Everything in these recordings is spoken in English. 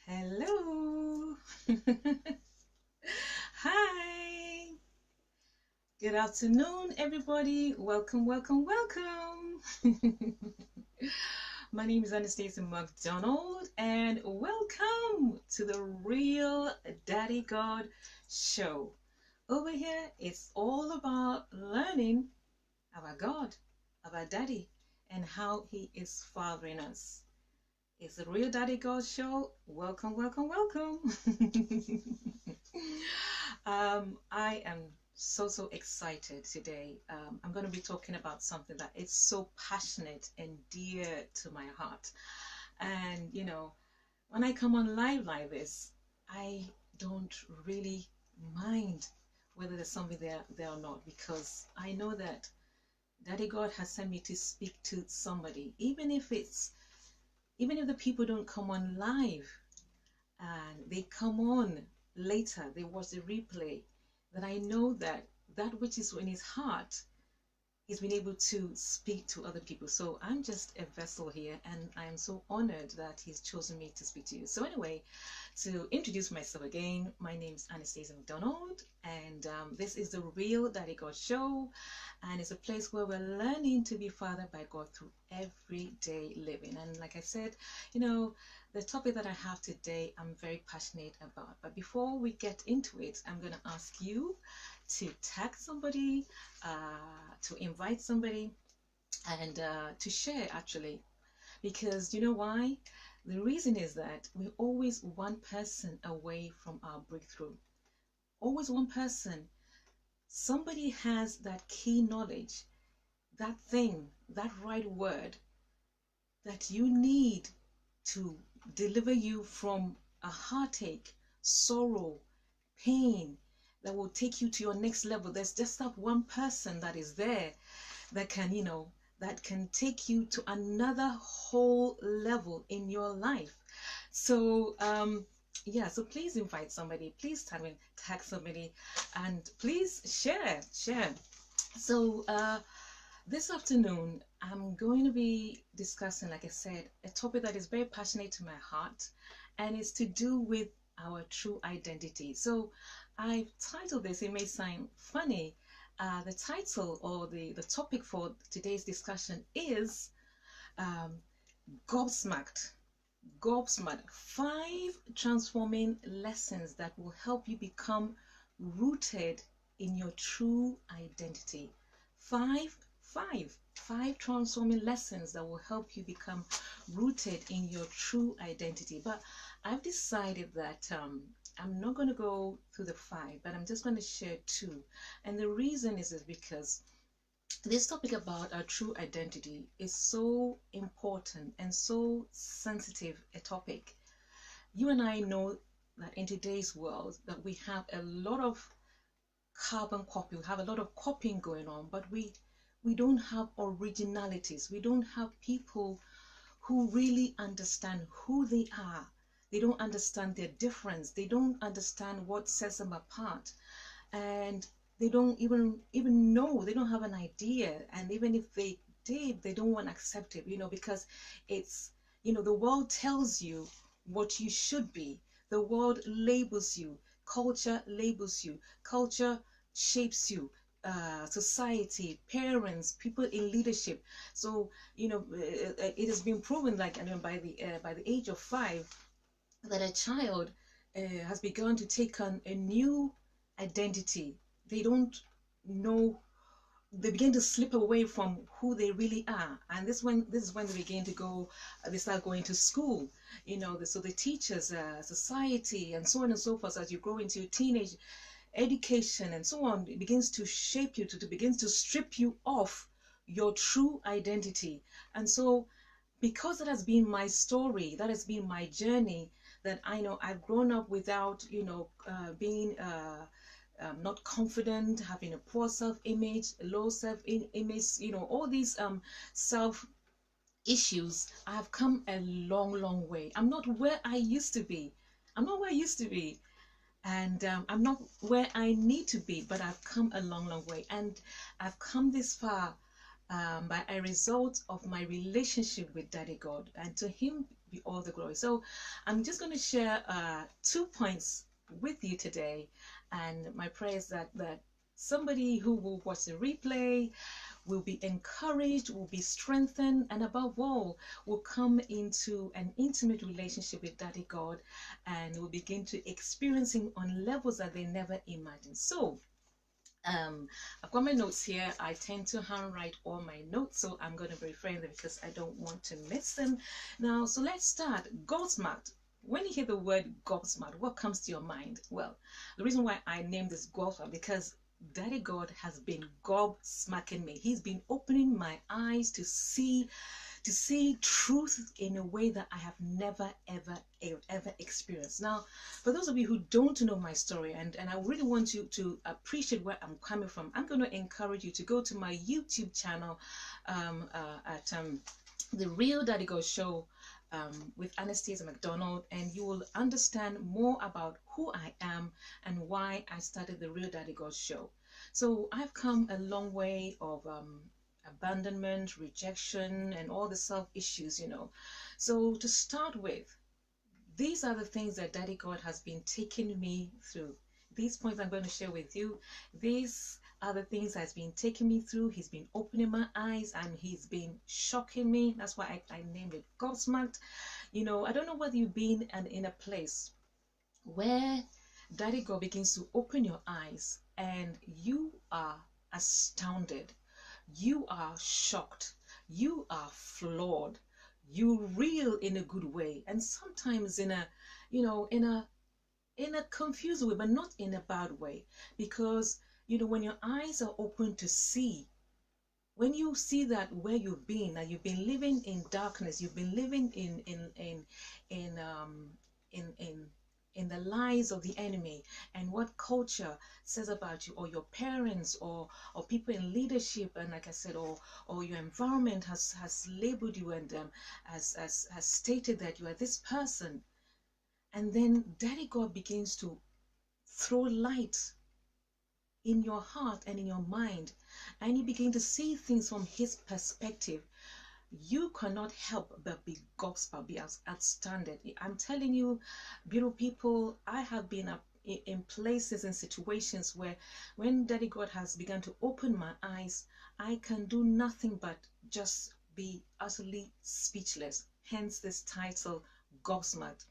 Hello. Hi. Good afternoon, everybody. Welcome, welcome, welcome. My name is Anastasia McDonald, and welcome to the Real Daddy God Show. Over here, it's all about learning about God, about Daddy, and how He is fathering us. It's the Real Daddy God Show. Welcome, welcome, welcome. I am so excited today. I'm going to be talking about something that is so passionate and dear to my heart. And when I come on live like this, I don't really mind whether there's something there or not, because I know that Daddy God has sent me to speak to somebody, even if the people don't come on live and they come on later, they watch the replay, that I know that that which is in his heart, he's been able to speak to other people. So I'm just a vessel here, and I'm so honored that he's chosen me to speak to you. So anyway, to introduce myself again, my name is Anastasia McDonald, and this is the Real Daddy God Show, and it's a place where we're learning to be fathered by God through everyday living. And like I said, the topic that I have today, I'm very passionate about. But before we get into it, I'm going to ask you to tag somebody, to invite somebody, and to share, actually, because you know why? The reason is that we're always one person away from our breakthrough. Always one person. Somebody has that key knowledge, that thing, that right word that you need to deliver you from a heartache, sorrow, pain, that will take you to your next level. There's just that one person that is there that can, that can take you to another whole level in your life. So, yeah, so please invite somebody, please tag somebody, and please share. So, this afternoon, I'm going to be discussing, like I said, a topic that is very passionate to my heart, and it's to do with our true identity. So I've titled this, it may sound funny, the title or the topic for today's discussion is um, Gobsmacked. Gobsmacked. 5 transforming lessons that will help you become rooted in your true identity. Five transforming lessons that will help you become rooted in your true identity. But I've decided that I'm not going to go through the 5, but I'm just going to share 2. And the reason is because this topic about our true identity is so important and so sensitive a topic. You and I know that in today's world that we have a lot of carbon copy, we have a lot of copying going on, but we don't have originalities. We don't have people who really understand who they are. They don't understand their difference. They don't understand what sets them apart. And they don't even know, they don't have an idea. And even if they did, they don't want to accept it, because it's, the world tells you what you should be. The world labels you. Culture labels you. Culture shapes you. Society, parents, people in leadership. So it has been proven, like, by the age of 5, that a child has begun to take on a new identity. They don't know, they begin to slip away from who they really are, and this is when they begin to go, they start going to school, so the teachers, society, and so on and so forth. As you grow into your teenage education and so on, it begins to shape you, to begins to strip you off your true identity. And so, because that has been my story, that has been my journey, that I know I've grown up without, being not confident, having a poor self-image, low self-image, all these self issues. I have come a long way. I'm not where I used to be. I'm not where I used to be. And I'm not where I need to be, but I've come a long way. And I've come this far by a result of my relationship with Daddy God. And to Him be all the glory. So I'm just going to share 2 points with you today, and my prayer is that somebody who will watch the replay will be encouraged, will be strengthened, and above all, will come into an intimate relationship with Daddy God and will begin to experience Him on levels that they never imagined. So, I've got my notes here. I tend to handwrite all my notes, so I'm going to be referring them because I don't want to miss them. Now, so let's start. Gobsmacked. When you hear the word gobsmacked, what comes to your mind? Well, the reason why I named this gobsmacked because Daddy God has been gobsmacking me. He's been opening my eyes to see truth in a way that I have never ever experienced. Now, for those of you who don't know my story, and I really want you to appreciate where I'm coming from, I'm going to encourage you to go to my YouTube channel at The Real Daddy God Show with Anastasia McDonald, and you will understand more about who I am and why I started The Real Daddy God Show. So I've come a long way of abandonment, rejection, and all the self issues, you know. So to start with, these are the things that Daddy God has been taking me through. These points I'm going to share with you, these are the things that's been taking me through. He's been opening my eyes and he's been shocking me. That's why I named it Gobsmacked. You know, I don't know whether you've been in a place where Daddy God begins to open your eyes and you are astounded, you are shocked, you are flawed, you reel in a good way, and sometimes in a, you know, in a confused way, but not in a bad way. Because, you know, when your eyes are open to see, when you see that where you've been, that you've been living in darkness, you've been living in the lies of the enemy and what culture says about you, or your parents, or people in leadership, and like I said, or your environment has labeled you and has stated that you are this person, and then Daddy God begins to throw light in your heart and in your mind, and you begin to see things from His perspective, you cannot help but be gobsmacked, be outstanding. I'm telling you, beautiful people, I have been in places and situations where when Daddy God has begun to open my eyes, I can do nothing but just be utterly speechless. Hence this title, Gobsmacked.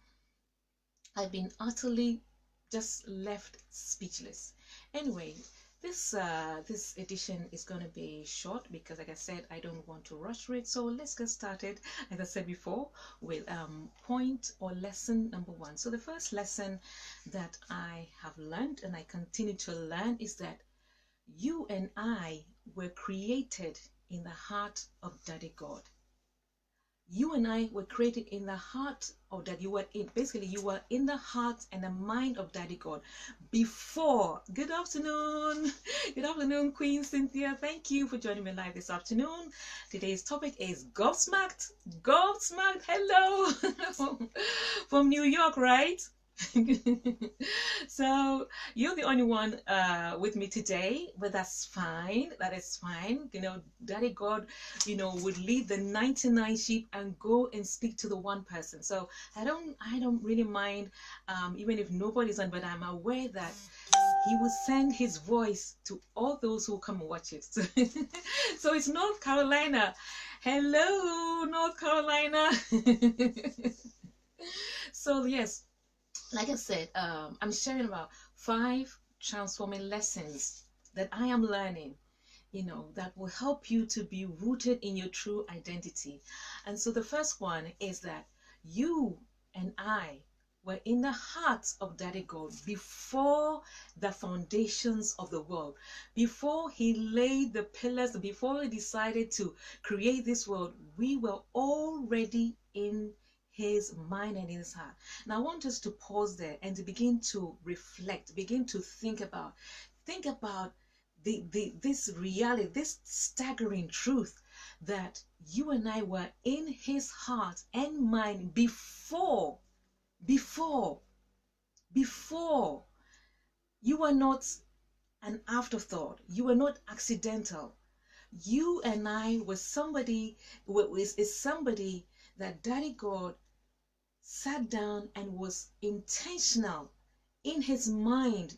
I've been utterly just left speechless. Anyway, this edition is going to be short because, like I said, I don't want to rush through it. So let's get started, as I said before, with point or lesson number 1. So the first lesson that I have learned and I continue to learn is that you and I were created in the heart of Daddy God. You and I were created in the heart of that. You were in the heart and the mind of Daddy God before. Good afternoon. Good afternoon, Queen Cynthia. Thank you for joining me live this afternoon. Today's topic is Gobsmacked. Gobsmacked. Hello. From New York, right? So you're the only one with me today, but that's fine. That is fine. You know, Daddy God, you know, would lead the 99 sheep and go and speak to the one person. So I don't really mind, even if nobody's on, but I'm aware that He will send His voice to all those who come and watch it. So it's North Carolina. Hello, North Carolina. So yes, like I said, I'm sharing about 5 transforming lessons that I am learning, you know, that will help you to be rooted in your true identity. And so the first one is that you and I were in the heart of Daddy God before the foundations of the world. Before He laid the pillars, before He decided to create this world, we were already in His mind and in His heart. Now I want us to pause there and to begin to reflect, begin to think about this reality, this staggering truth that you and I were in His heart and mind before. You were not an afterthought. You were not accidental. You and I were somebody that Daddy God sat down and was intentional in his mind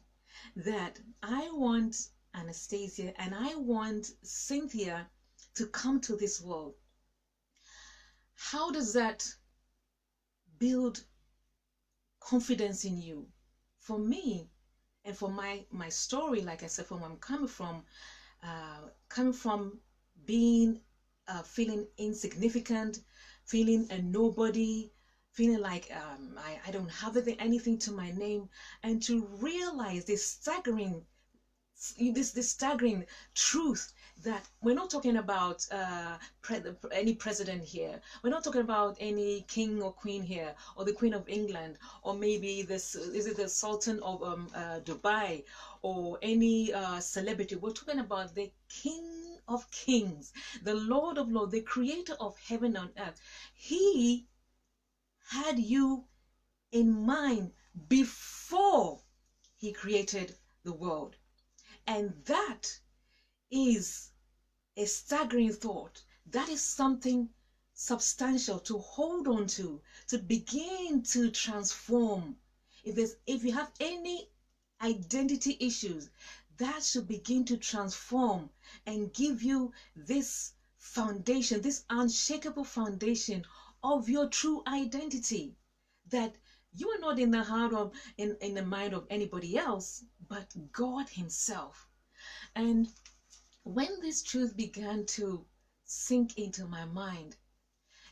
that I want Anastasia and I want Cynthia to come to this world. How does that build confidence in you? For me, and for my story, like I said, from where I'm coming from being feeling insignificant, feeling a nobody, feeling like I don't have anything to my name, and to realize this staggering truth that we're not talking about any president here. We're not talking about any king or queen here, or the Queen of England, or maybe this is it the Sultan of Dubai, or any celebrity. We're talking about the King of Kings, the Lord of Lords, the Creator of heaven and earth. He had you in mind before he created the world. And that is a staggering thought. That is something substantial to hold on to begin to transform. If you have any identity issues, that should begin to transform and give you this foundation, this unshakable foundation of your true identity, that you are not in the heart of in the mind of anybody else but God himself. And when this truth began to sink into my mind,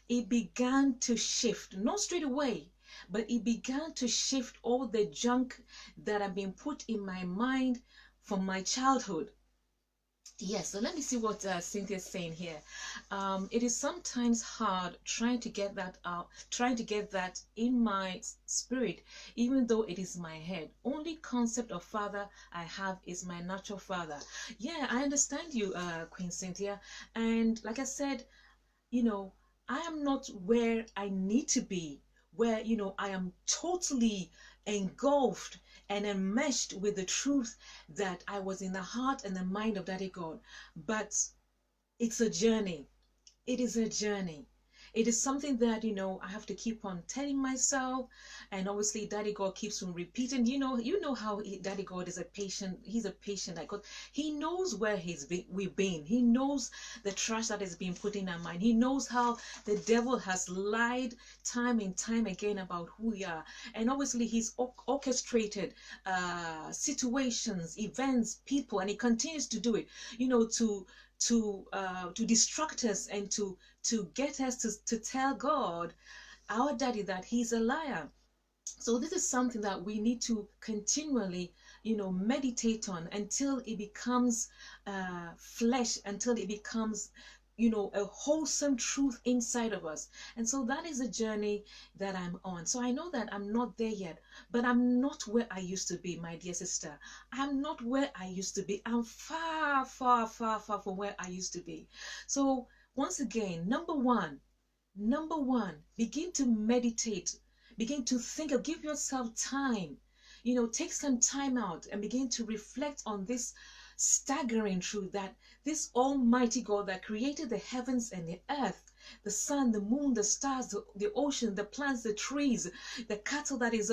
it began to shift, not straight away, but it began to shift all the junk that had been put in my mind from my childhood. Yes, so let me see what Cynthia's saying here. It is sometimes hard trying to get that out, trying to get that in my spirit, even though it is my head. Only concept of father I have is my natural father. Yeah, I understand you, Queen Cynthia. And like I said, I am not where I need to be, where, I am totally engulfed and enmeshed with the truth that I was in the heart and the mind of Daddy God. But it's a journey. It is a journey. It is something that, I have to keep on telling myself. And obviously, Daddy God keeps on repeating. You know how Daddy God is a patient. He's a patient. Like God, He knows where we've been. He knows the trash that is being put in our mind. He knows how the devil has lied time and time again about who we are. And obviously, He's orchestrated situations, events, people, and He continues to do it. To distract us and to get us to tell God, our daddy, that he's a liar. So this is something that we need to continually, meditate on until it becomes flesh, until it becomes a wholesome truth inside of us. And so that is a journey that I'm on. So I know that I'm not there yet, but I'm not where I used to be, my dear sister. I'm not where I used to be. I'm far, far, far, far from where I used to be. So once again, number one, begin to meditate, begin to think of, give yourself time, take some time out and begin to reflect on this staggering truth that this almighty God that created the heavens and the earth, the sun, the moon, the stars, the ocean, the plants, the trees, the cattle that is,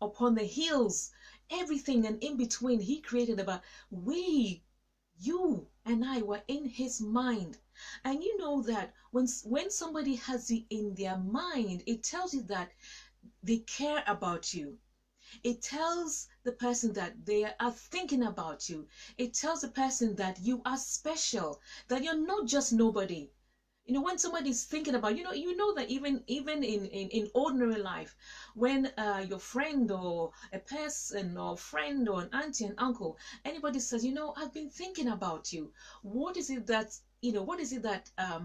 upon the hills, everything and in between, He created. About you and I were in His mind. And you know that when somebody has you in their mind, it tells you that they care about you. It tells the person that they are thinking about you. It tells the person that you are special, that you're not just nobody. When somebody's thinking about, that even in ordinary life, when your friend or a person or friend or an auntie and uncle, anybody says, I've been thinking about you. What is it that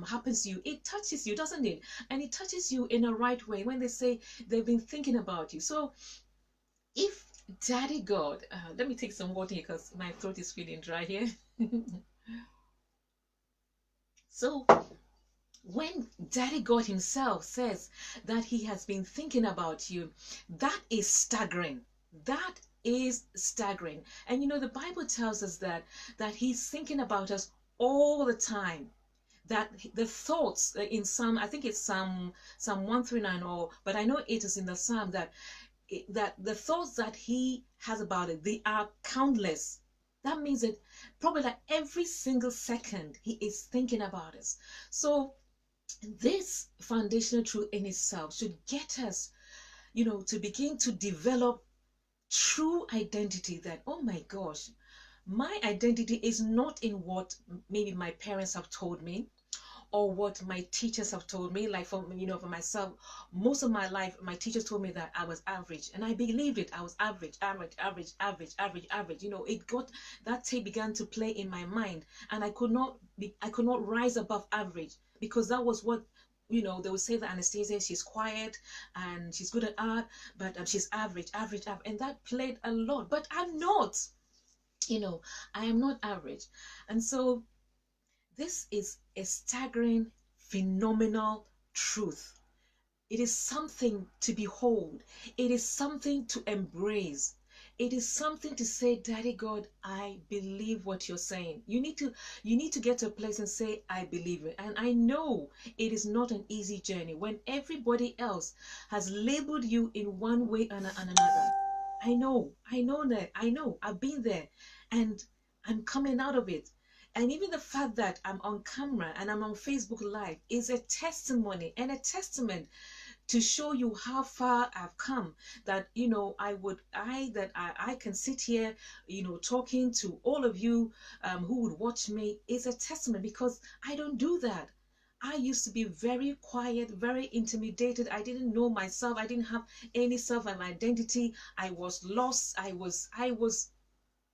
happens to you? It touches you, doesn't it? And it touches you in a right way when they say they've been thinking about you. So if Daddy God, let me take some water here because my throat is feeling dry here. So when Daddy God himself says that He has been thinking about you, that is staggering. That is staggering. And the Bible tells us that He's thinking about us all the time. that the thoughts in Psalm, I think it's Psalm 139, or but I know it is in the Psalm that that the thoughts that he has about it, they are countless. That means that probably like every single second he is thinking about us. So this foundational truth in itself should get us, to begin to develop true identity, that, oh my gosh, my identity is not in what maybe my parents have told me or what my teachers have told me. Like for myself, most of my life my teachers told me that I was average, and I believed it. I was average, average, average, average, average, average. It got, that tape began to play in my mind, and I could not rise above average, because that was what, they would say that Anastasia, she's quiet and she's good at art, but she's average, average, average, and that played a lot. But I'm not, I am not average. And so this is a staggering, phenomenal truth. It is something to behold. It is something to embrace. It is something to say, Daddy God, I believe what you're saying. You need to get to a place and say, I believe it. And I know it is not an easy journey when everybody else has labeled you in one way and another. I know that. I know. I've been there, and I'm coming out of it. And even the fact that I'm on camera and I'm on Facebook Live is a testimony and a testament to show you how far I've come. That I can sit here, talking to all of you who would watch me, is a testament, because I don't do that. I used to be very quiet, very intimidated. I didn't know myself. I didn't have any self and identity. I was lost. I was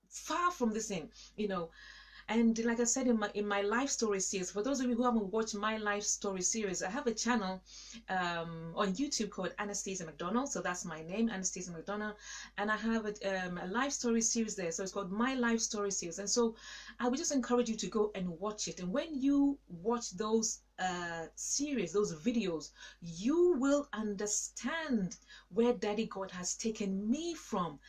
far from this thing, And like I said in my life story series, for those of you who haven't watched my life story series, I have a channel on YouTube called Anastasia McDonald. So that's my name, Anastasia McDonald, and I have a life story series there. So it's called My Life Story Series. And so I would just encourage you to go and watch it. And when you watch those series, those videos, you will understand where Daddy God has taken me from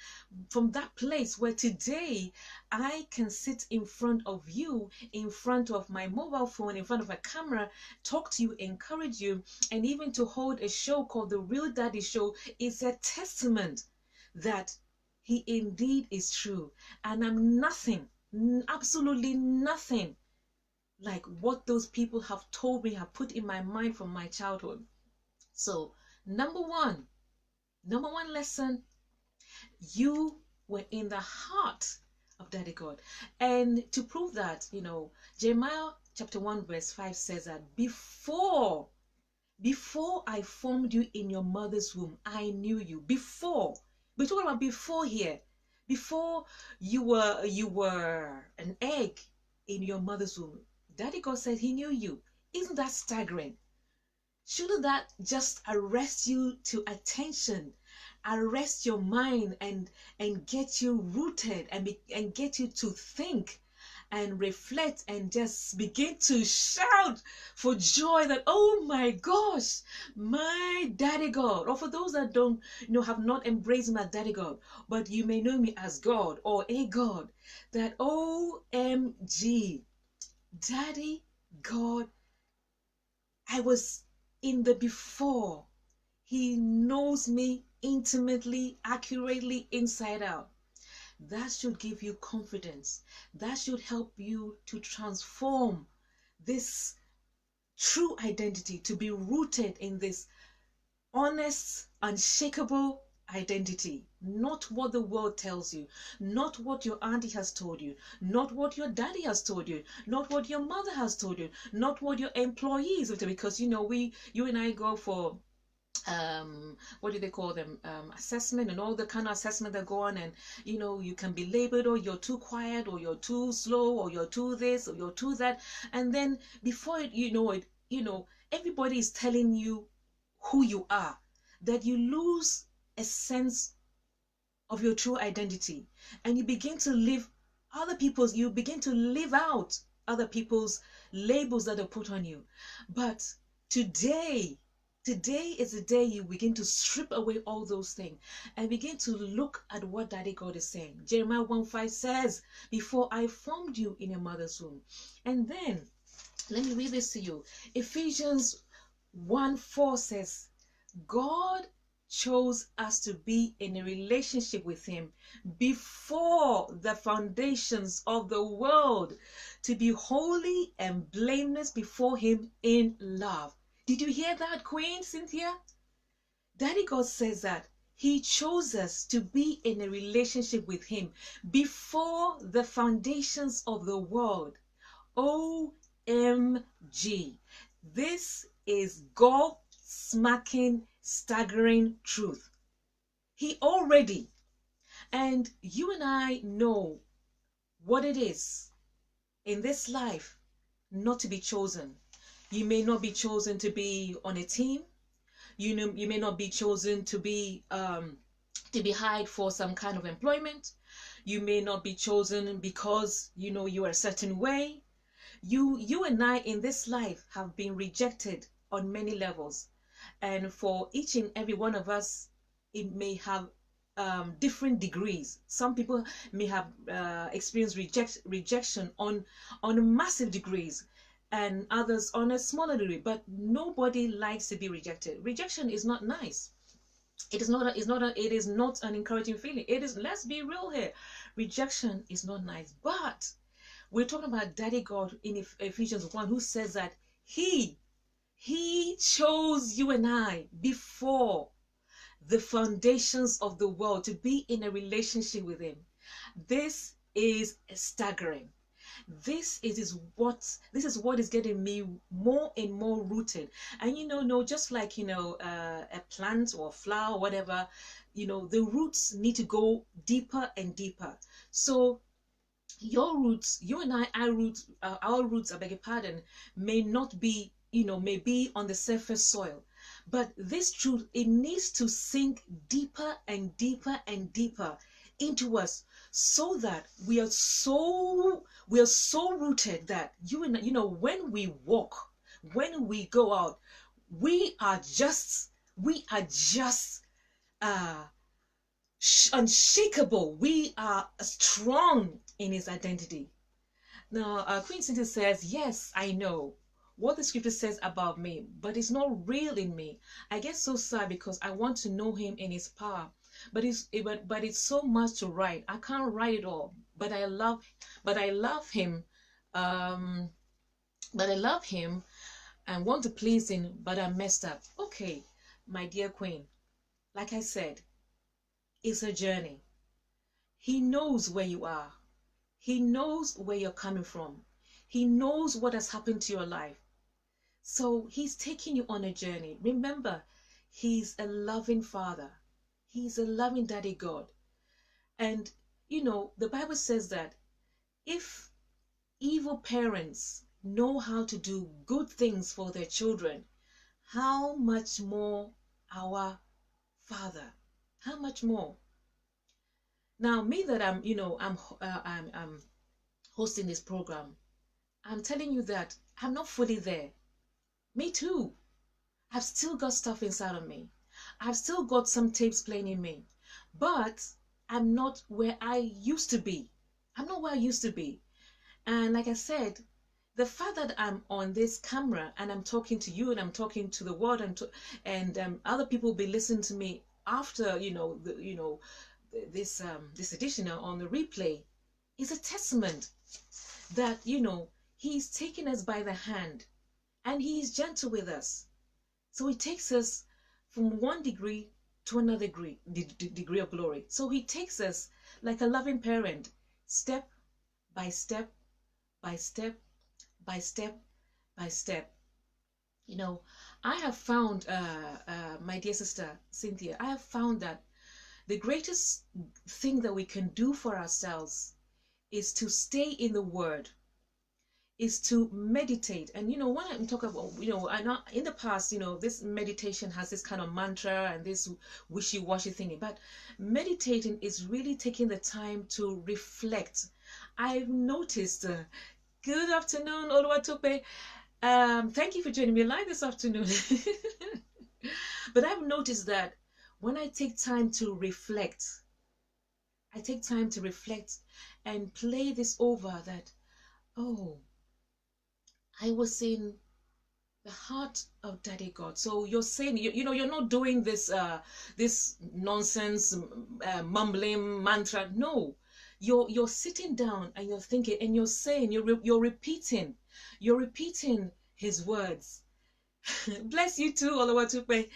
that place where today I can sit in front of you, in front of my mobile phone, in front of a camera, talk to you, encourage you, and even to hold a show called The Real Daddy Show is a testament that he indeed is true. And I'm nothing, absolutely nothing like what those people have told me, have put in my mind from my childhood. So number one lesson, you were in the heart of Daddy God. And to prove that, Jeremiah chapter 1 verse 5 says that before I formed you in your mother's womb, I knew you. Before. We're talking about before here. Before you were an egg in your mother's womb, Daddy God said he knew you. Isn't that staggering? Shouldn't that just arrest you to attention, arrest your mind, and get you rooted, and get you to think and reflect and just begin to shout for joy that, oh my gosh, my Daddy God. Or for those that don't, have not embraced my Daddy God, but you may know me as God or a God, that OMG, Daddy God, I was in the before. He knows me intimately, accurately, inside out. That should give you confidence. That should help you to transform this true identity, to be rooted in this honest, unshakable identity. Not what the world tells you, not what your auntie has told you, not what your daddy has told you, not what your mother has told you, not what your employees have told you. Because you and I go for what do they call them, assessment, and all the kind of assessment that go on, and you can be labeled, or you're too quiet, or you're too slow, or you're too this, or you're too that, and then before you know it, everybody is telling you who you are, that you lose a sense of your true identity, and you begin to live you begin to live out other people's labels that are put on you. But today is the day you begin to strip away all those things and begin to look at what Daddy God is saying. Jeremiah 1:5 says, before I formed you in your mother's womb. And then Let me read this to you. Ephesians 1:4 says, God chose us to be in a relationship with him before the foundations of the world, to be holy and blameless before him in love. Did you hear that, Queen Cynthia? Daddy God says that he chose us to be in a relationship with him before the foundations of the world. OMG. This is gobsmacking, staggering truth. He already, and you and I know what it is in this life not to be chosen. You may not be chosen to be on a team. You know, you may not be chosen to be hired for some kind of employment. You may not be chosen because you know you are a certain way. You and I in this life have been rejected on many levels, and for each and every one of us, it may have different degrees. Some people may have experienced rejection on massive degrees, and others on a smaller degree. But nobody likes to be rejected. Rejection is not nice. It is not. It is not an encouraging feeling. It is. Let's be real here. Rejection is not nice. But we're talking about Daddy God in Ephesians 1, who says that He chose you and I before the foundations of the world to be in a relationship with Him. This is staggering. This is what is getting me more and more rooted. And no, just like a plant or a flower or whatever, the roots need to go deeper and deeper. So your roots, you and our roots, I beg your pardon, may not be, may be on the surface soil. But this truth, it needs to sink deeper and deeper and deeper into us, so that we are so rooted that when we walk, when we go out, we are just unshakable. We are strong in his identity. Now, Queen Cynthia says, yes, I know what the scripture says about me, but it's not real in me. I get so sad because I want to know him in his power. But it's so much to write. I can't write it all. But I love him. But I love him and want to please him, but I'm messed up. Okay, my dear Queen, like I said, it's a journey. He knows where you are. He knows where you're coming from. He knows what has happened to your life. So he's taking you on a journey. Remember, he's a loving father. He's a loving Daddy God. And, the Bible says that if evil parents know how to do good things for their children, how much more our Father? How much more? Now, me that I'm hosting this program, I'm telling you that I'm not fully there. Me too. I've still got stuff inside of me. I've still got some tapes playing in me. But I'm not where I used to be. I'm not where I used to be. And like I said, the fact that I'm on this camera and I'm talking to you and I'm talking to the world and other people will be listening to me after this edition on the replay is a testament that he's taking us by the hand and he's gentle with us. So he takes us from one degree to another degree of glory. So he takes us like a loving parent, step by step by step by step by step. I have found, my dear sister Cynthia, I have found that the greatest thing that we can do for ourselves is to stay in the Word, is to meditate. And when I'm talking about, I know in the past, this meditation has this kind of mantra and this wishy-washy thing, but meditating is really taking the time to reflect. I've noticed, good afternoon, Oluwatope. Thank you for joining me live this afternoon. But I've noticed that when I take time to reflect, and play this over, that, oh, I was in the heart of Daddy God. So you're saying, you're not doing this nonsense, mumbling mantra. No, you're sitting down and you're thinking and you're saying, you're repeating his words. Bless you too, Olawatupe.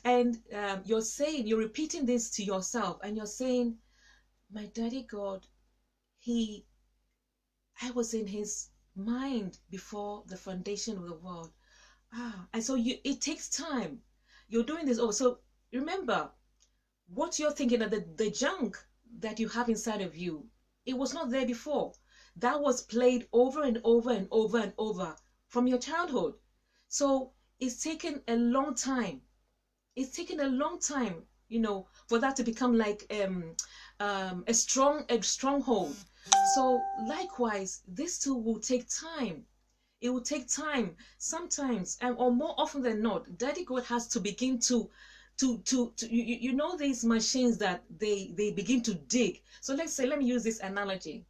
And you're repeating this to yourself, and you're saying, my Daddy God, he, I was in his mind before the foundation of the world. And so it takes time. You're doing this. Oh, so remember what you're thinking of the junk that you have inside of you. It was not there before. That was played over and over and over and over from your childhood. So it's taken a long time. It's taken a long time, for that to become like a stronghold. So likewise, this too will take time. It will take time sometimes, or more often than not. Daddy God has to begin to these machines that they begin to dig. So let me use this analogy.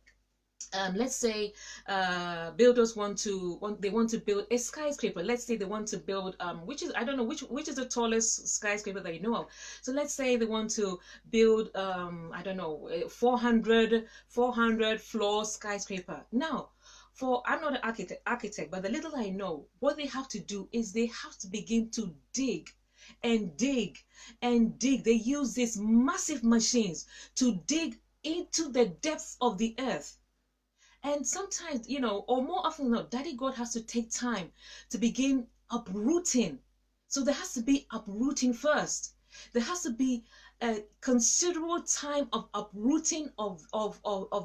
Let's say builders want to build a skyscraper. Let's say they want to build which is, I don't know, which is the tallest skyscraper that you know of. So let's say they want to build I don't know, 400 floor skyscraper. Now, I'm not an architect, but the little I know, what they have to do is they have to begin to dig and dig and dig. They use these massive machines to dig into the depths of the earth. And sometimes, or more often than not, Daddy God has to take time to begin uprooting. So there has to be uprooting first. There has to be a considerable time of uprooting of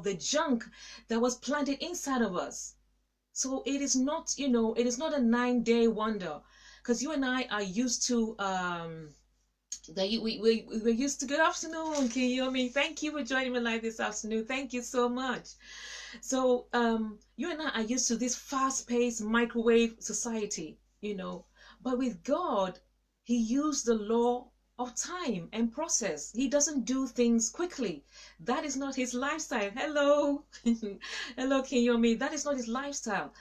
the junk that was planted inside of us. So it is not, it is not a 9-day wonder, because you and I are used to we're used to. Good afternoon, can you hear me? Thank you for joining me live this afternoon. Thank you so much. So you and I are used to this fast-paced microwave society, but with God, he used the law of time and process. He doesn't do things quickly. That is not his lifestyle. Hello. Hello, can you hear me? That is not his lifestyle.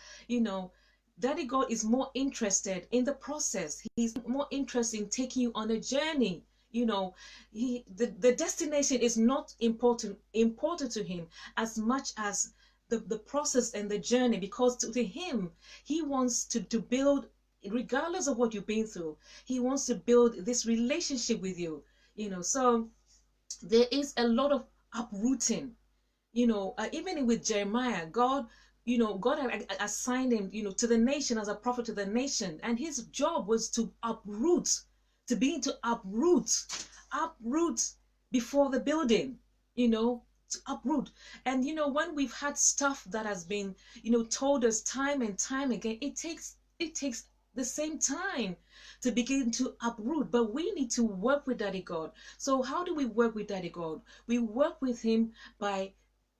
Daddy God is more interested in the process. He's more interested in taking you on a journey. The destination is not important to him as much as the process and the journey, because to him, he wants to build, regardless of what you've been through, he wants to build this relationship with you. So there is a lot of uprooting. Even with Jeremiah, God had assigned him, to the nation as a prophet to the nation, and his job was to uproot, to begin to uproot before the building, to uproot. And when we've had stuff that has been, told us time and time again, it takes the same time to begin to uproot. But we need to work with Daddy God. So how do we work with Daddy God? We work with him by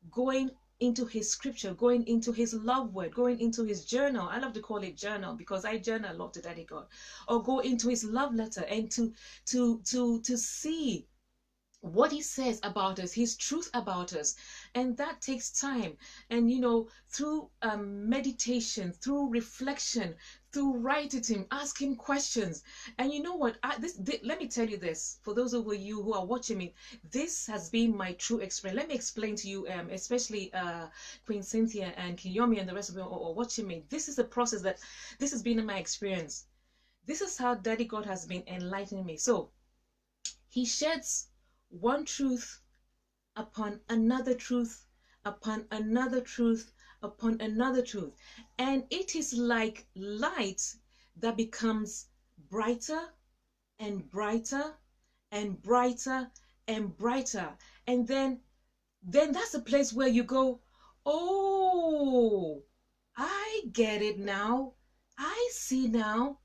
going into his scripture, going into his love word, going into his journal. I love to call it journal because I journal a lot to Daddy God. Or go into his love letter and to see what he says about us, his truth about us. And that takes time. And through meditation, through reflection, through writing him, ask him questions. And you know what, let me tell you this, for those of you who are watching me, this has been my true experience. Let me explain to you, especially Queen Cynthia and Kiyomi and the rest of you who are watching me. This is the process that this has been in my experience. This is how Daddy God has been enlightening me. So he sheds one truth upon another truth, upon another truth, upon another truth. And it is like light that becomes brighter and brighter and brighter and brighter. And then that's the place where you go, oh, I get it now. I see now.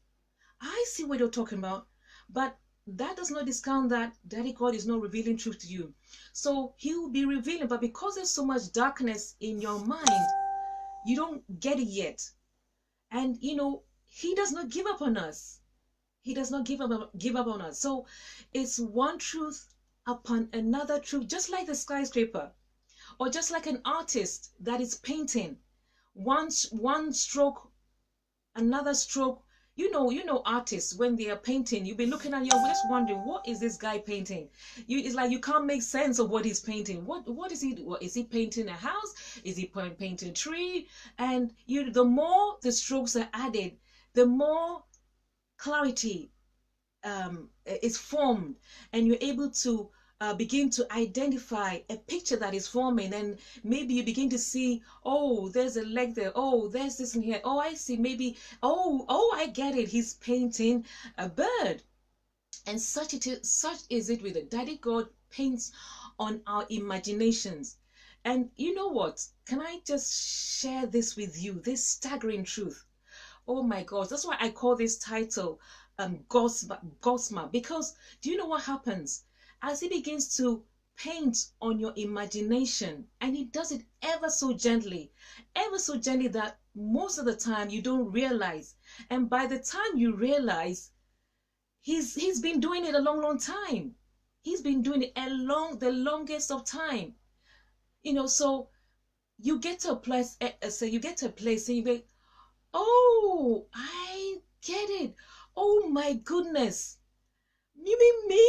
I see what you're talking about. But that does not discount that Daddy God is not revealing truth to you. So he will be revealing, but because there's so much darkness in your mind, you don't get it yet. And he does not give up on us. He does not give up on us. So it's one truth upon another truth, just like the skyscraper, or just like an artist that is painting. One stroke another stroke. Artists, when they are painting, you'll be looking at, you're just wondering, what is this guy painting? It's like you can't make sense of what he's painting. What is he? What is he painting? A house? Is he painting a tree? And the more the strokes are added, the more clarity is formed, and you're able to begin to identify a picture that is forming. And maybe you begin to see, oh, there's a leg there, oh, there's this in here, oh, I see, maybe, oh, I get it, he's painting a bird. And such is it with it. Daddy God paints on our imaginations. And you know what, can I just share this with you, this staggering truth? Oh my gosh, that's why I call this title Gobsmacked. Because do you know what happens as he begins to paint on your imagination? And he does it ever so gently, that most of the time you don't realize. And by the time you realize, he's been doing it a long time. He's been doing it the longest of time. So you get to a place, and you go, oh, I get it. Oh my goodness. You mean me?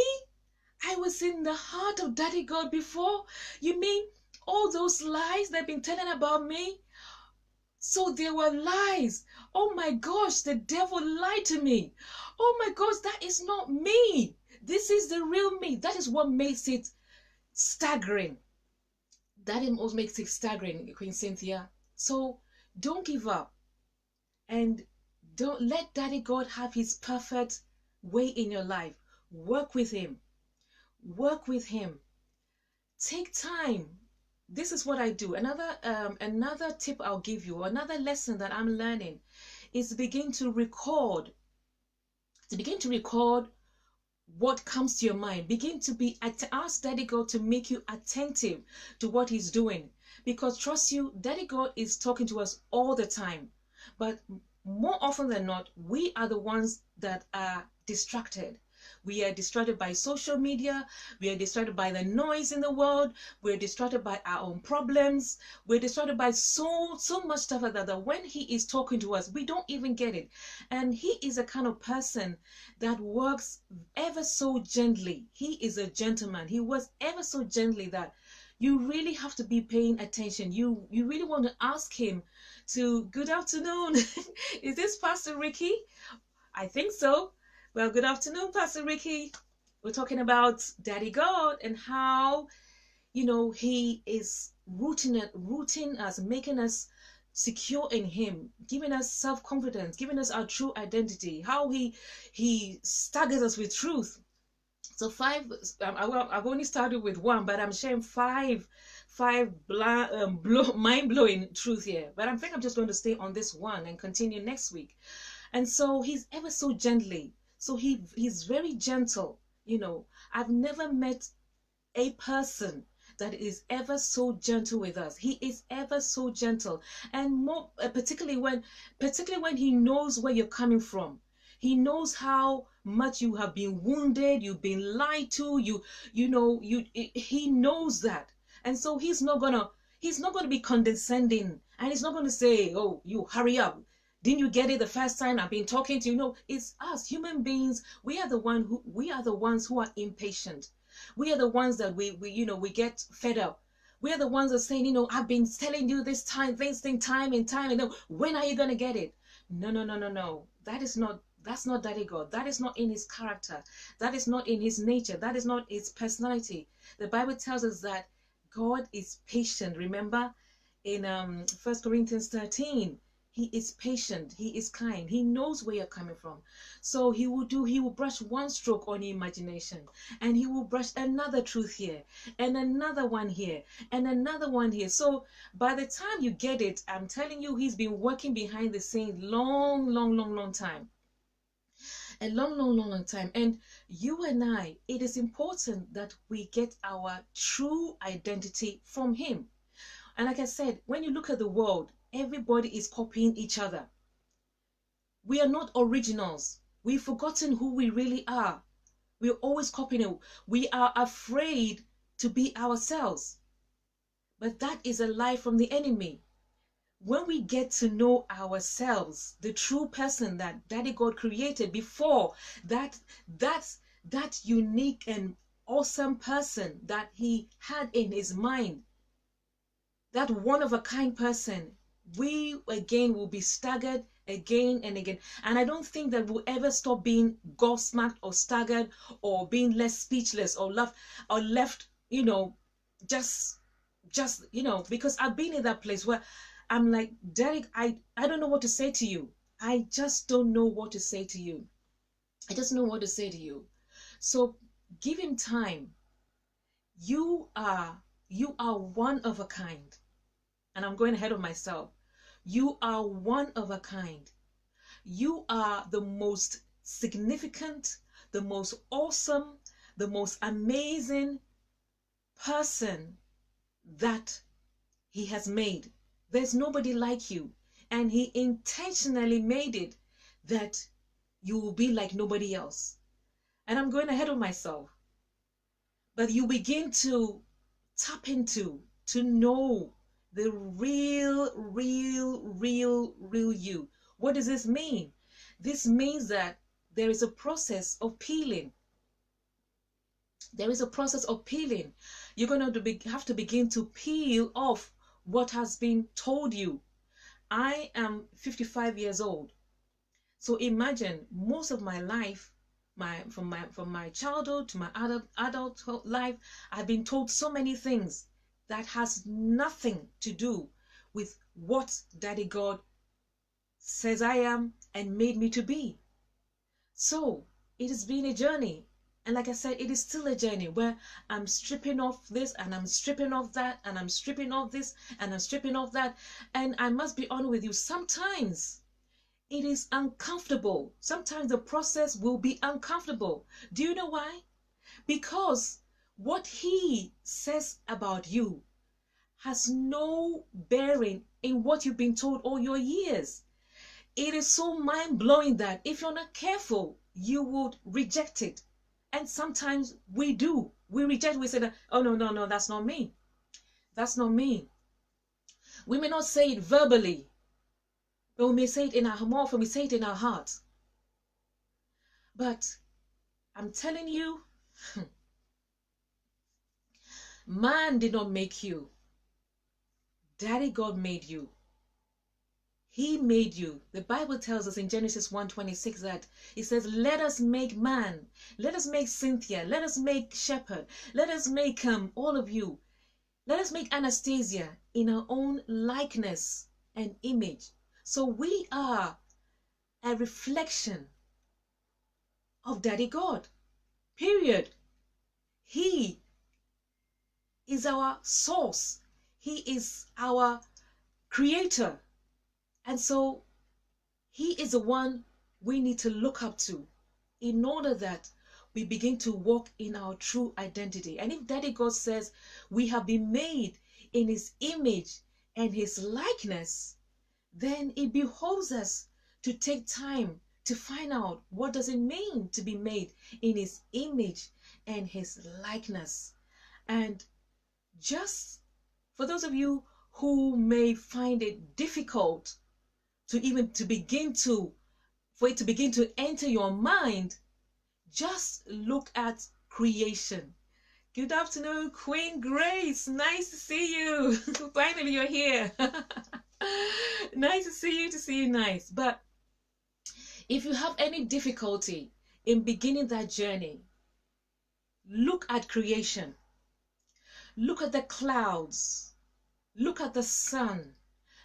I was in the heart of Daddy God before? You mean all those lies they've been telling about me? So they were lies. Oh my gosh, the devil lied to me. Oh my gosh, that is not me. This is the real me. That is what makes it staggering. That is what makes it staggering, Queen Cynthia. So don't give up. And don't let Daddy God have his perfect way in your life. Work with him. Work with him. Take time. This is what I do. Another tip I'll give you, another lesson that I'm learning, is to begin to record. What comes to your mind. Begin to ask Daddy God to make you attentive to what he's doing. Because trust you, Daddy God is talking to us all the time. But more often than not, we are the ones that are distracted. We are distracted by social media. We are distracted by the noise in the world. We're distracted by our own problems. We're distracted by so much stuff like that when he is talking to us, we don't even get it. And he is a kind of person that works ever so gently. He is a gentleman. He works ever so gently that you really have to be paying attention. You really want to ask him to, good afternoon. Is this Pastor Ricky? I think so. Well, good afternoon, Pastor Ricky. We're talking about Daddy God and how, he is rooting us, making us secure in him, giving us self-confidence, giving us our true identity, how he staggers us with truth. So I've only started with one, but I'm sharing five mind-blowing truth here. But I think I'm just going to stay on this one and continue next week. And so he's ever so gently. So he's very gentle. I've never met a person that is ever so gentle with us. He is ever so gentle, and more particularly when he knows where you're coming from. He knows how much you have been wounded, you've been lied to, he knows that. And so he's not gonna be condescending, and he's not gonna say, oh, you hurry up. Didn't you get it the first time I've been talking to you? No, it's us human beings. We are the ones who are impatient. We are the ones that we get fed up. We are the ones that saying, I've been telling you this time and time, and when are you gonna get it? No. That's not Daddy God. That is not in his character. That is not in his nature. That is not his personality. The Bible tells us that God is patient. Remember in 1 Corinthians 13, he is patient, he is kind, he knows where you're coming from. So he will brush one stroke on your imagination, and he will brush another truth here, and another one here, and another one here. So by the time you get it, I'm telling you, he's been working behind the scenes long time. A long time. And you and I, it is important that we get our true identity from him. And like I said, when you look at the world, everybody is copying each other. We are not originals. We've forgotten who we really are. We're always copying it. We are afraid to be ourselves. But that is a lie from the enemy. when we get to know ourselves, the true person that Daddy God created before, that's that unique and awesome person that he had in his mind, that one of a kind person, we again will be staggered again and again. And I don't think that we'll ever stop being gobsmacked or staggered or being less speechless or left, just because I've been in that place where I'm like, Derek, I don't know what to say to you. I just don't know what to say to you. I just know what to say to you. So give him time. You are one of a kind. And I'm going ahead of myself. You are one of a kind. You are the most significant, the most awesome, the most amazing person that he has made. There's nobody like you. And he intentionally made it that you will be like nobody else. And I'm going ahead of myself. But you begin to tap into, to know the real you. What does this mean? This means that there is a process of peeling. There is a process of peeling. You're going to have to begin to peel off what has been told you. I am 55 years old. So imagine most of my life, from my childhood to my adult life, I've been told so many things that has nothing to do with what Daddy God says I am and made me to be. So it has been a journey. And like I said, it is still a journey where I'm stripping off this and I'm stripping off that and I'm stripping off this and I'm stripping off that. And I must be honest with you, sometimes it is uncomfortable. Sometimes the process will be uncomfortable. Do you know why? Because what he says about you has no bearing in what you've been told all your years. It is so mind-blowing that if you're not careful, you would reject it. And sometimes we do. We reject, we say that, oh, no, that's not me. That's not me. We may not say it verbally, but we may say it in our mouth and we say it in our heart. But I'm telling you, man did not make you. Daddy God made you. He made you. The Bible tells us in Genesis 1:26 that it says, let us make man. Let us make Cynthia. Let us make Shepherd. Let us make all of you. Let us make Anastasia in our own likeness and image. So we are a reflection of Daddy God. Period. He is our source. He is our creator. And so he is the one we need to look up to in order that we begin to walk in our true identity. And if Daddy God says we have been made in his image and his likeness, then it behoves us to take time to find out what does it mean to be made in his image and his likeness. And just for those of you who may find it difficult for it to begin to enter your mind, just look at creation. Good afternoon, Queen Grace. Nice to see you. Finally, you're here. Nice to see you, nice. But if you have any difficulty in beginning that journey, look at creation. Look at the clouds. Look at the sun.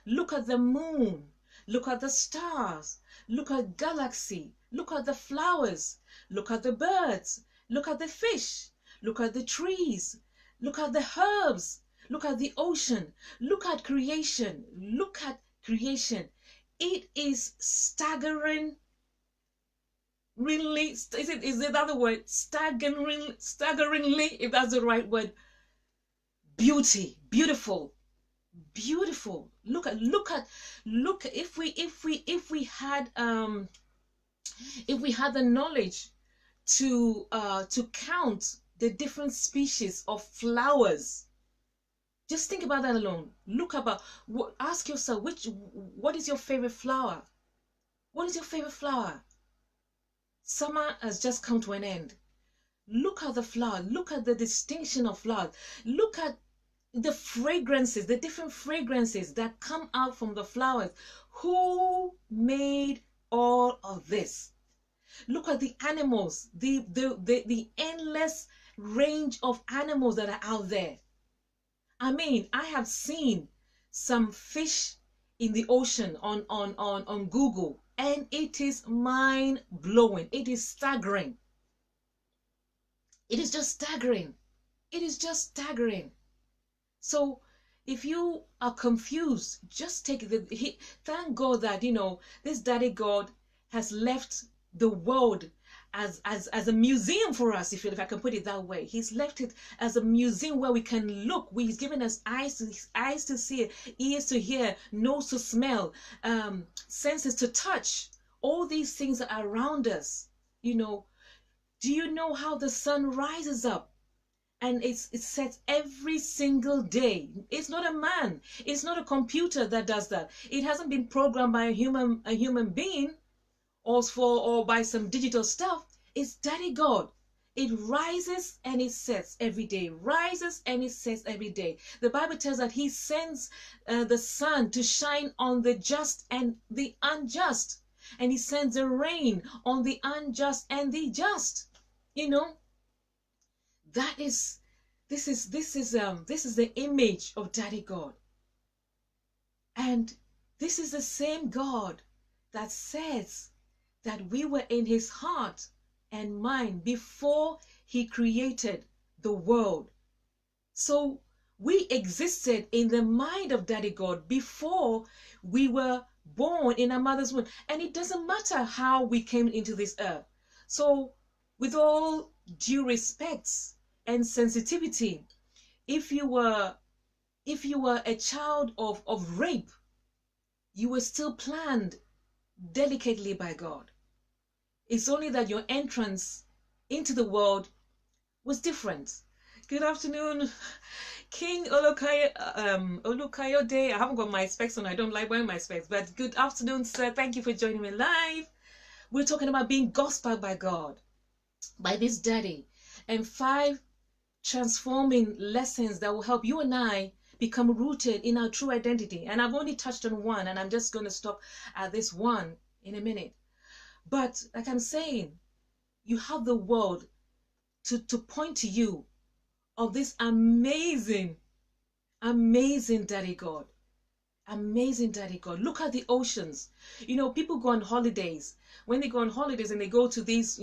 Look at the moon. Look at the stars. Look at galaxy. Look at the flowers. Look at the birds. Look at the fish. Look at the trees. Look at the herbs. Look at the ocean. Look at creation. Look at creation. It is staggering. Really, is it that the word? Staggeringly, if that's the right word. Beautiful. Look if we had the knowledge to count the different species of flowers, Just think about that alone. Ask yourself, what is your favorite flower? What is your favorite flower? Summer has just come to an end. Look at the flower. Look at the distinction of flowers. Look at the fragrances, the different fragrances that come out from the flowers. Who made all of this? Look at the animals, the endless range of animals that are out there. I mean, I have seen some fish in the ocean on Google, and it is mind blowing. It is staggering. It is just staggering. It is just staggering. So if you are confused, just take thank God that, this Daddy God has left the world as a museum for us, if I can put it that way. He's left it as a museum where we can look. He's given us eyes to see, ears to hear, nose to smell, senses to touch. All these things are around us. Do you know how the sun rises up? And it's set every single day. It's not a man. It's not a computer that does that. It hasn't been programmed by a human being or by some digital stuff. It's Daddy God. It rises and it sets every day. Rises and it sets every day. The Bible tells that he sends the sun to shine on the just and the unjust. And he sends the rain on the unjust and the just. This is the image of Daddy God. And this is the same God that says that we were in his heart and mind before he created the world. So we existed in the mind of Daddy God before we were born in our mother's womb. And it doesn't matter how we came into this earth. So with all due respects and sensitivity, if you were a child of rape, you were still planned delicately by God. It's only that your entrance into the world was different. Good afternoon, King Olukayode. I haven't got my specs on. I don't like wearing my specs, but good afternoon, sir. Thank you for joining me live. We're talking about being gospeled by God, by this Daddy, and 5 transforming lessons that will help you and I become rooted in our true identity. And I've only touched on one, and I'm just going to stop at this one in a minute. But like I'm saying, you have the world to point to you of this amazing Daddy God. Amazing Daddy God. Look at the oceans. People go on holidays. When they go on holidays and they go to these,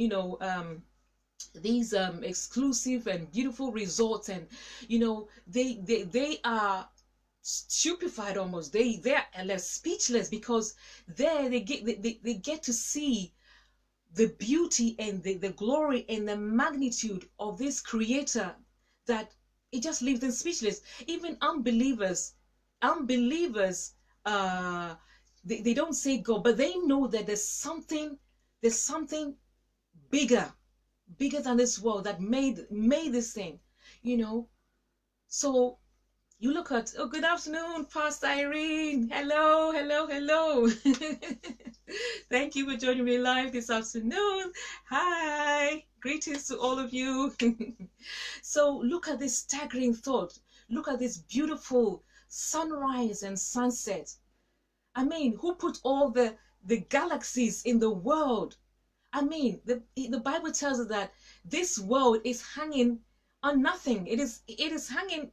these exclusive and beautiful resorts, and they are stupefied almost. They're left speechless, because there they get to see the beauty and the glory and the magnitude of this creator, that it just leaves them speechless. Even unbelievers they don't say God, but they know that there's something bigger than this world that made this thing. So you look at, oh, good afternoon, Pastor Irene. Hello. Thank you for joining me live this afternoon. Hi, greetings to all of you. So look at this staggering thought. Look at this beautiful sunrise and sunset. I mean, who put all the galaxies in the world? I mean, the Bible tells us that this world is hanging on nothing. It is hanging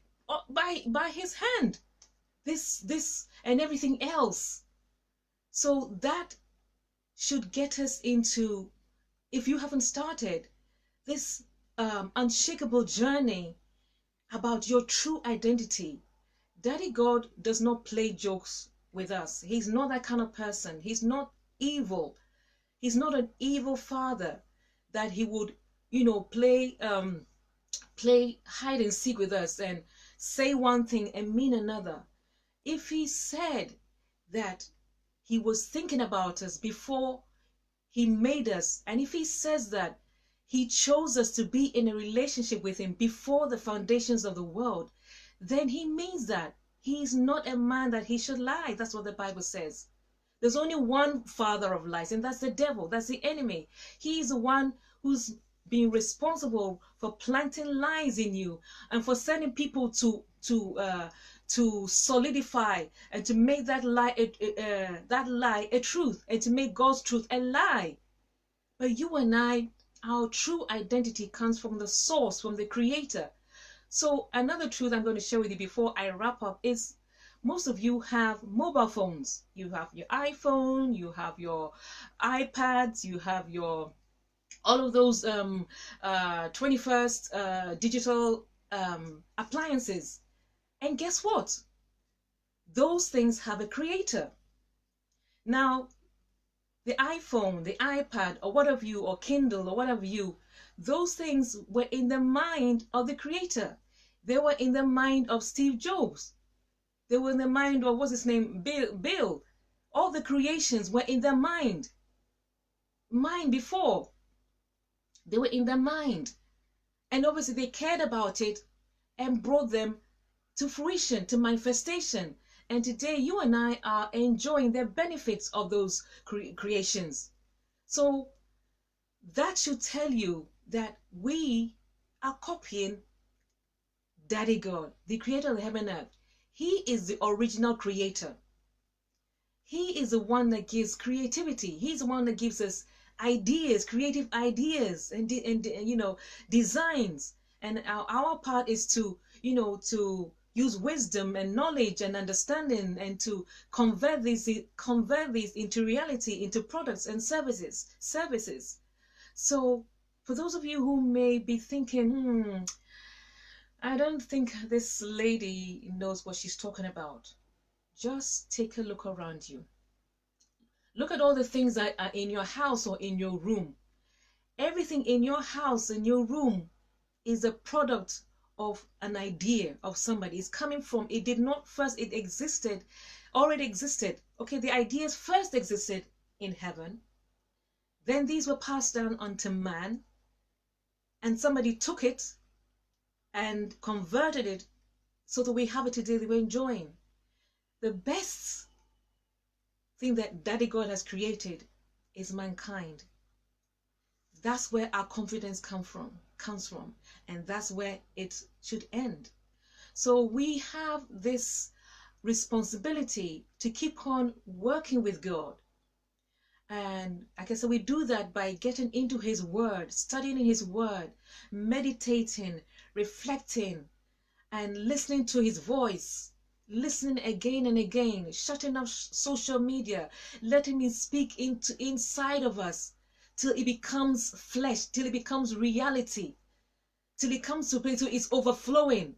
by his hand. This and everything else. So that should get us into, if you haven't started, this unshakable journey about your true identity. Daddy God does not play jokes with us. He's not that kind of person. He's not evil. He's not an evil father that he would, play hide and seek with us and say one thing and mean another. If he said that he was thinking about us before he made us, and if he says that he chose us to be in a relationship with him before the foundations of the world, then he means that. He is not a man that he should lie. That's what the Bible says. There's only one father of lies, and that's the devil. That's the enemy. He is the one who's being responsible for planting lies in you and for sending people to solidify and to make that lie a truth, and to make God's truth a lie. But you and I, our true identity comes from the source, from the Creator. So another truth I'm going to share with you before I wrap up is most of you have mobile phones. You have your iPhone, you have your iPads, you have your all of those 21st digital appliances. And guess what? Those things have a creator. Now, the iPhone, the iPad, or whatever you, or Kindle, or whatever you, those things were in the mind of the creator. They were in the mind of Steve Jobs. They were in the mind of, what's his name, Bill. All the creations were in their mind. Mind before. They were in their mind. And obviously they cared about it and brought them to fruition, to manifestation. And today you and I are enjoying the benefits of those creations. So that should tell you that we are copying Daddy God, the creator of heaven and earth. He is the original creator. He is the one that gives creativity. He's the one that gives us ideas, creative ideas, and designs. And our part is to use wisdom and knowledge and understanding, and to convert these into reality, into products and services. So for those of you who may be thinking, I don't think this lady knows what she's talking about, just take a look around you. Look at all the things that are in your house or in your room. Everything in your house and your room is a product of an idea of somebody. It's coming from, it did not first, it existed, already existed. Okay, the ideas first existed in heaven. Then these were passed down onto man, and somebody took it and converted it so that we have it today that we're enjoying. The best thing that Daddy God has created is mankind. That's where our confidence comes from, and that's where it should end. So we have this responsibility to keep on working with God. And like I said, we do that by getting into His Word, studying His Word, meditating, reflecting, and listening to His voice, listening again and again, shutting off social media, letting Him speak inside of us till it becomes flesh, till it becomes reality, till it comes to a place where it's overflowing.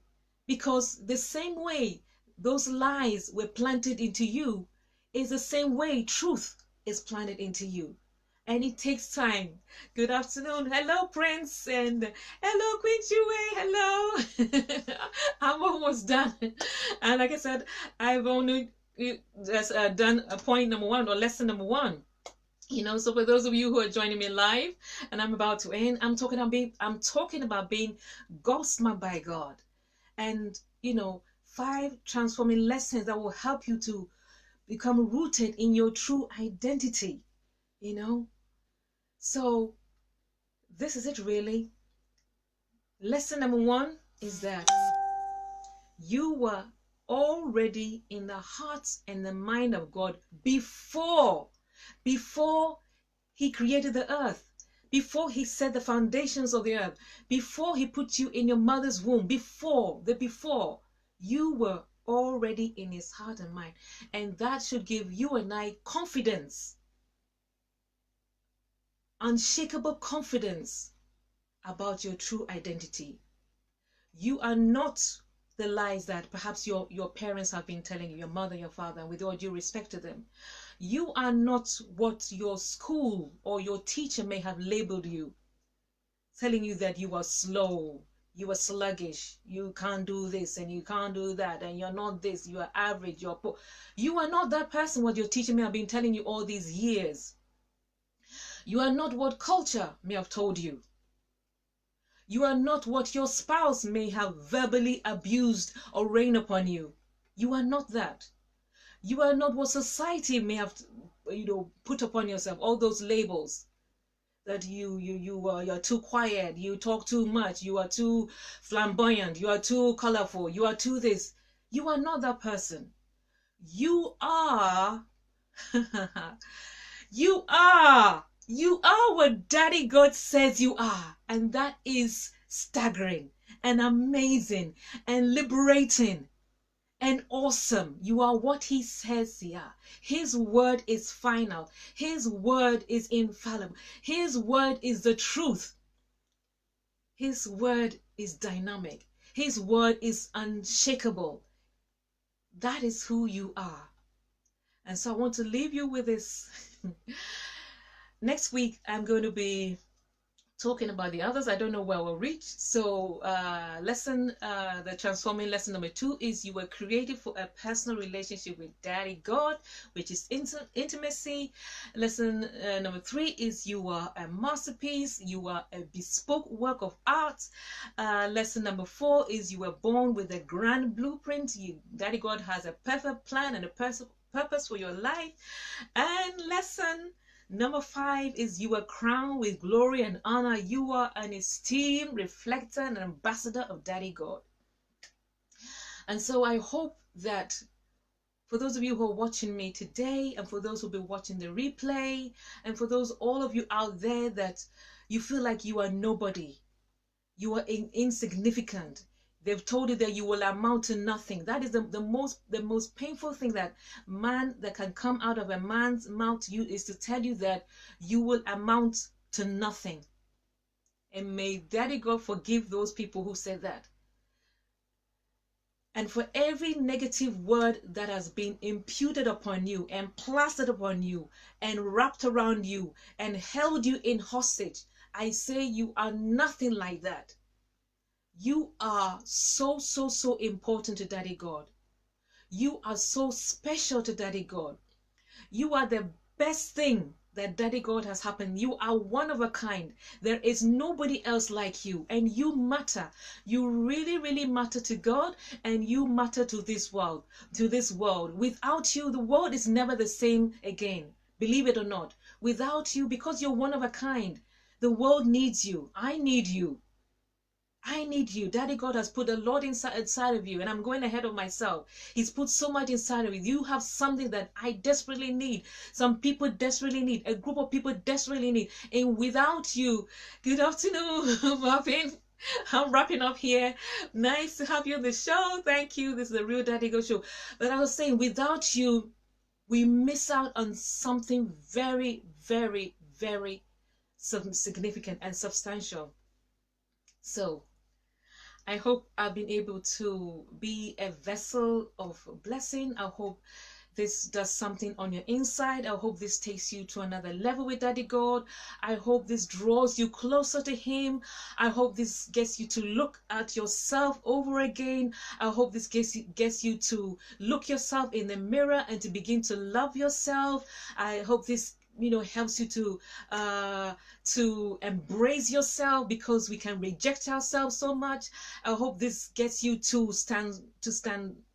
Because the same way those lies were planted into you is the same way truth is planted into you. And it takes time. Good afternoon. Hello, Prince. And hello, Queen Chue. Hello. I'm almost done. And like I said, I've only just done a point number 1, or lesson number 1. So for those of you who are joining me live, and I'm about to end, I'm talking about being gobsmacked by God. And 5 transforming lessons that will help you to become rooted in your true identity. So this is it really. Lesson number 1 is that you were already in the heart and the mind of God before He created the earth, before He set the foundations of the earth, before He put you in your mother's womb, before you were already in His heart and mind. And that should give you and I confidence, unshakable confidence about your true identity. You are not the lies that perhaps your parents have been telling you, your mother, your father, and with all due respect to them. You are not what your school or your teacher may have labeled you, telling you that you are slow, you are sluggish, you can't do this and you can't do that, and you're not this, you are average, you're poor. You are not that person what your teacher may have been telling you all these years. You are not what culture may have told you. You are not what your spouse may have verbally abused or rained upon you. You are not that. You are not what society may have, put upon yourself. All those labels that you're too quiet, you talk too much, you are too flamboyant, you are too colorful, you are too this. You are not that person. You are you are what Daddy God says you are, and that is staggering and amazing and liberating and awesome. You are what he says you are. His word is final. His word is infallible. His word is the truth. His word is dynamic. His word is unshakable. That is who you are. And so I want to leave you with this. Next week, I'm going to be talking about the others. I don't know where we'll reach. So the transforming lesson number 2 is you were created for a personal relationship with Daddy God, which is intimacy. Lesson number 3 is you are a masterpiece. You are a bespoke work of art. Lesson number 4 is you were born with a grand blueprint. Daddy God has a perfect plan and a purpose for your life. And lesson number 5 is you are crowned with glory and honor. You are an esteemed reflector and ambassador of Daddy God. And so I hope that for those of you who are watching me today, and for those who will be watching the replay, and for all of you out there that you feel like you are nobody, you are insignificant, they've told you that you will amount to nothing. That is the most painful thing that can come out of a man's mouth to you, is to tell you that you will amount to nothing. And may Daddy God forgive those people who said that. And for every negative word that has been imputed upon you and plastered upon you and wrapped around you and held you in hostage, I say you are nothing like that. You are so, so, so important to Daddy God. You are so special to Daddy God. You are the best thing that Daddy God has happened. You are one of a kind. There is nobody else like you, and you matter. You really, really matter to God, and you matter to this world. Without you, the world is never the same again. Believe it or not. Without you, because you're one of a kind, the world needs you. I need you. I need you. Daddy God has put a lot inside of you, and I'm going ahead of myself. He's put so much inside of you. You have something that I desperately need. Some people desperately need. A group of people desperately need. And without you, good afternoon, Marvin. I'm wrapping up here. Nice to have you on the show. Thank you. This is the Real Daddy God Show. But I was saying, without you, we miss out on something very, very, very significant and substantial. So I hope I've been able to be a vessel of blessing. I hope this does something on your inside. I hope this takes you to another level with Daddy God. I hope this draws you closer to Him. I hope this gets you to look at yourself over again. I hope this gets you to look yourself in the mirror and to begin to love yourself. I hope this helps you to embrace yourself, because we can reject ourselves so much. I hope this gets you to stand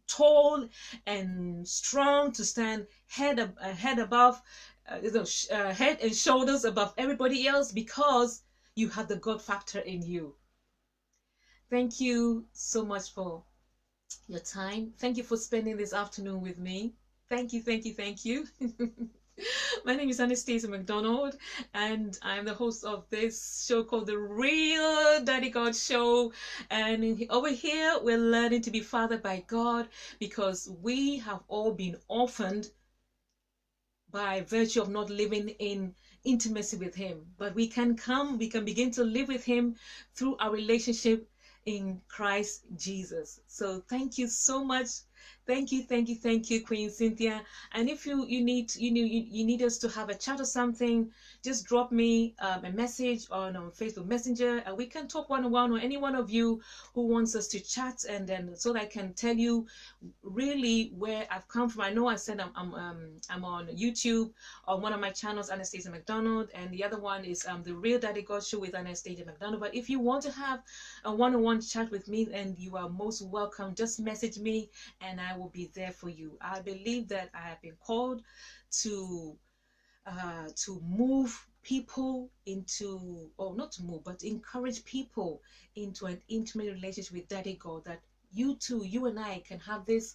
tall and strong, to stand head and shoulders above everybody else, because you have the God factor in you. Thank you so much for your time. Thank you for spending this afternoon with me. Thank you, thank you, thank you. My name is Esteemed McDonald, and I'm the host of this show called The Real Daddy God Show. And over here, we're learning to be fathered by God, because we have all been orphaned by virtue of not living in intimacy with Him. But we can begin to live with Him through our relationship in Christ Jesus. So thank you so much Thank you, thank you, thank you, Queen Cynthia. And if you need us to have a chat or something, just drop me a message on Facebook Messenger, and we can talk one on one, or any one of you who wants us to chat, and then so that I can tell you really where I've come from. I know I said I'm on YouTube on one of my channels, Anastasia McDonald, and the other one is the Real Daddy God Show with Anastasia McDonald. But if you want to have a one-on-one chat with me, and you are most welcome, just message me and I will be there for you. I believe that I have been called to move people into, or not to move, but encourage people into an intimate relationship with Daddy God, that you too, you and I can have this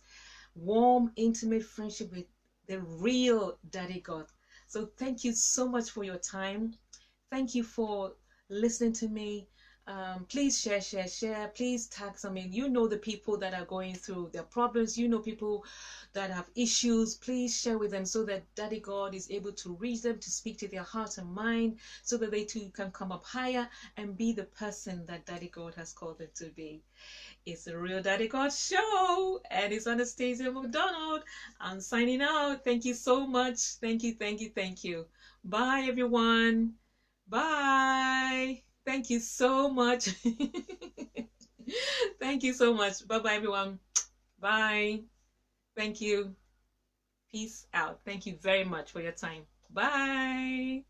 warm, intimate friendship with the real Daddy God. So thank you so much for your time. Thank you for listening to me. Please share, share, share. Please tag some in. You know the people that are going through their problems. You know people that have issues. Please share with them so that Daddy God is able to reach them, to speak to their heart and mind, so that they too can come up higher and be the person that Daddy God has called them to be. It's the Real Daddy God Show, and it's Anastasia McDonald. I'm signing out. Thank you so much. Thank you, thank you, thank you. Bye, everyone. Bye. Thank you so much. Thank you so much. Bye-bye, everyone. Bye. Thank you. Peace out. Thank you very much for your time. Bye.